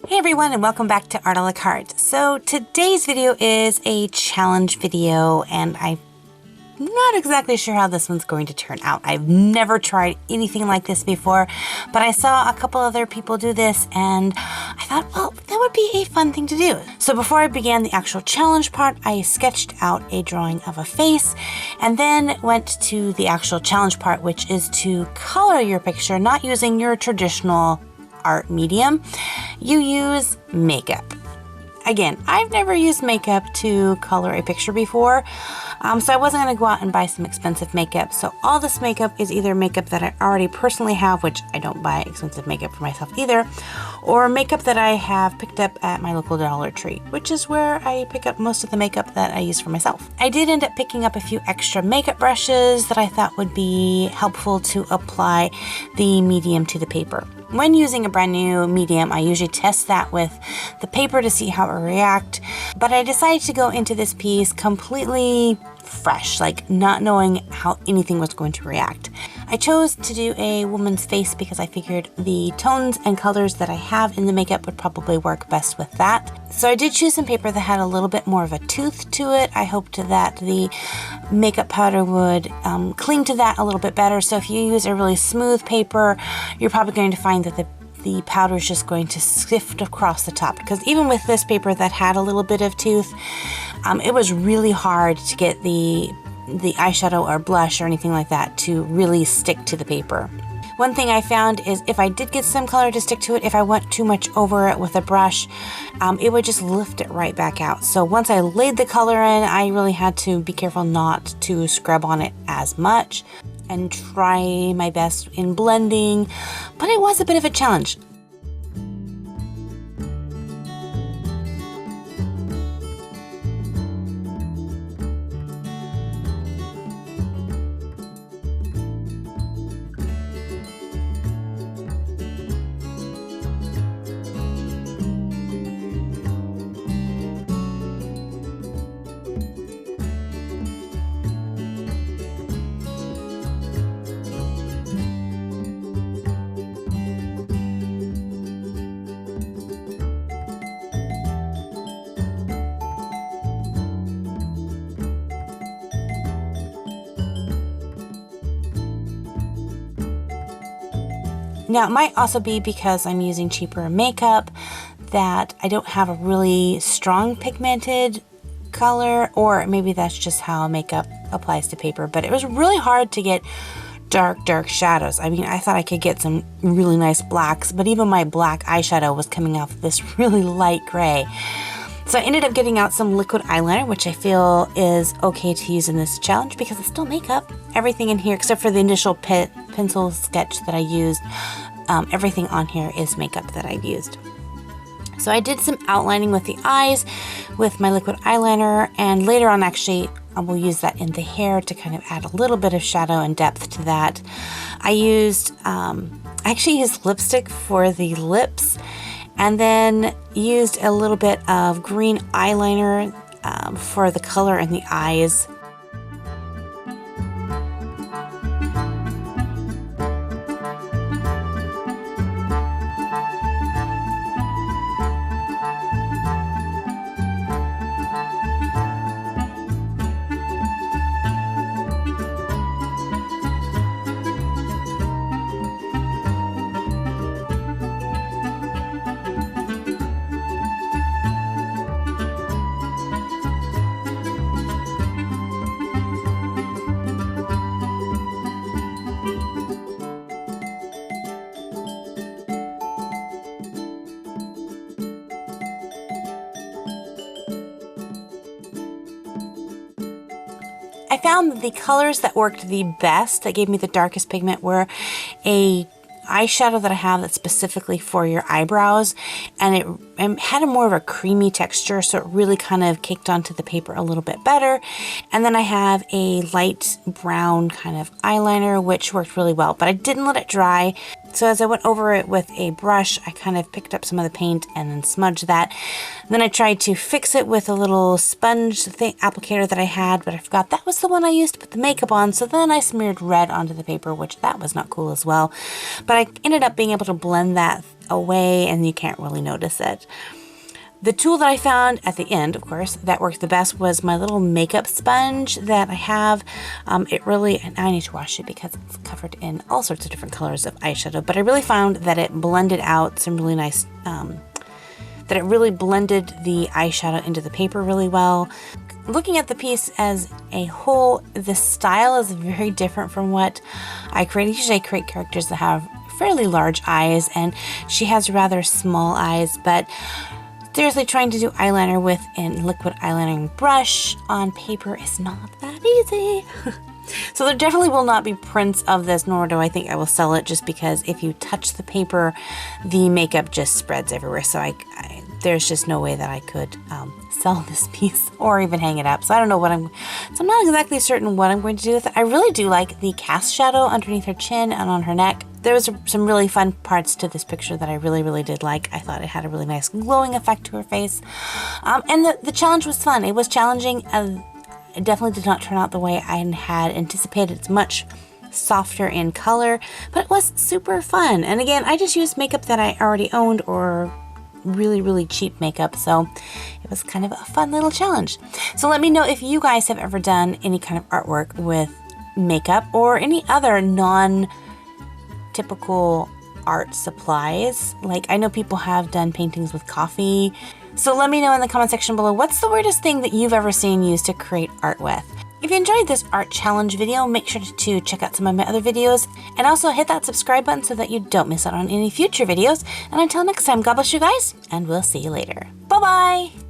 Hey everyone, and welcome back to Art a la Carte. So today's video is a challenge video, and I'm not exactly sure how this one's going to turn out. I've never tried anything like this before, but I saw a couple other people do this and I thought, well, that would be a fun thing to do. So before I began the actual challenge part, I sketched out a drawing of a face and then went to the actual challenge part, which is to color your picture, not using your traditional art medium. You use makeup. Again, I've never used makeup to color a picture before, so I wasn't going to go out and buy some expensive makeup. So all this makeup is either makeup that I already personally have, which I don't buy expensive makeup for myself either, or makeup that I have picked up at my local Dollar Tree, which is where I pick up most of the makeup that I use for myself. I did end up picking up a few extra makeup brushes that I thought would be helpful to apply the medium to the paper. When using a brand new medium, I usually test that with the paper to see how it will react, but I decided to go into this piece completely fresh, like not knowing how anything was going to react. I chose to do a woman's face because I figured the tones and colors that I have in the makeup would probably work best with that. So I did choose some paper that had a little bit more of a tooth to it. I hoped that the makeup powder would cling to that a little bit better. So if you use a really smooth paper, you're probably going to find that the powder is just going to sift across the top, because even with this paper that had a little bit of tooth, it was really hard to get the eyeshadow or blush or anything like that to really stick to the paper. One thing I found is if I did get some color to stick to it, if I went too much over it with a brush, it would just lift it right back out. So once I laid the color in, I really had to be careful not to scrub on it as much and try my best in blending, but it was a bit of a challenge. Now, it might also be because I'm using cheaper makeup that I don't have a really strong pigmented color, or maybe that's just how makeup applies to paper, but it was really hard to get dark shadows. I mean, I thought I could get some really nice blacks, but even my black eyeshadow was coming off this really light gray. So I ended up getting out some liquid eyeliner, which I feel is okay to use in this challenge because it's still makeup. Everything in here, except for the initial pencil sketch that I used, everything on here is makeup that I've used. So I did some outlining with the eyes with my liquid eyeliner, and later on actually I will use that in the hair to kind of add a little bit of shadow and depth to that. I actually used lipstick for the lips, and then used a little bit of green eyeliner for the color in the eyes. I found that the colors that worked the best, that gave me the darkest pigment, were a eyeshadow that I have that's specifically for your eyebrows, and it had a more of a creamy texture, so it really kind of caked onto the paper a little bit better. And then I have a light brown kind of eyeliner, which worked really well, but I didn't let it dry. So as I went over it with a brush, I kind of picked up some of the paint and then smudged that. And then I tried to fix it with a little sponge applicator that I had, but I forgot that was the one I used to put the makeup on. So then I smeared red onto the paper, which that was not cool as well. But I ended up being able to blend that away and you can't really notice it. The tool that I found at the end, of course, that worked the best was my little makeup sponge that I have. It really, and I need to wash it because it's covered in all sorts of different colors of eyeshadow, but I really found that it blended out some really nice, that it really blended the eyeshadow into the paper really well. Looking at the piece as a whole, the style is very different from what I create. Usually I create characters that have fairly large eyes, and she has rather small eyes, but seriously, trying to do eyeliner with a liquid eyelining brush on paper is not that easy. So there definitely will not be prints of this, nor do I think I will sell it, just because if you touch the paper, the makeup just spreads everywhere. So there's just no way that I could sell this piece or even hang it up. So I don't know what so I'm not exactly certain what I'm going to do with it. I really do like the cast shadow underneath her chin and on her neck. There was some really fun parts to this picture that I really did like. I thought it had a really nice glowing effect to her face. And the challenge was fun. It was challenging. It definitely did not turn out the way I had anticipated. It's much softer in color, but it was super fun. And again, I just used makeup that I already owned or really cheap makeup, so it was kind of a fun little challenge. So let me know if you guys have ever done any kind of artwork with makeup or any other non-typical art supplies. Like, I know people have done paintings with coffee. So let me know in the comment section below, what's the weirdest thing that you've ever seen used to create art with? If you enjoyed this art challenge video, make sure to check out some of my other videos, and also hit that subscribe button so that you don't miss out on any future videos. And until next time, God bless you guys, and we'll see you later. Bye-bye!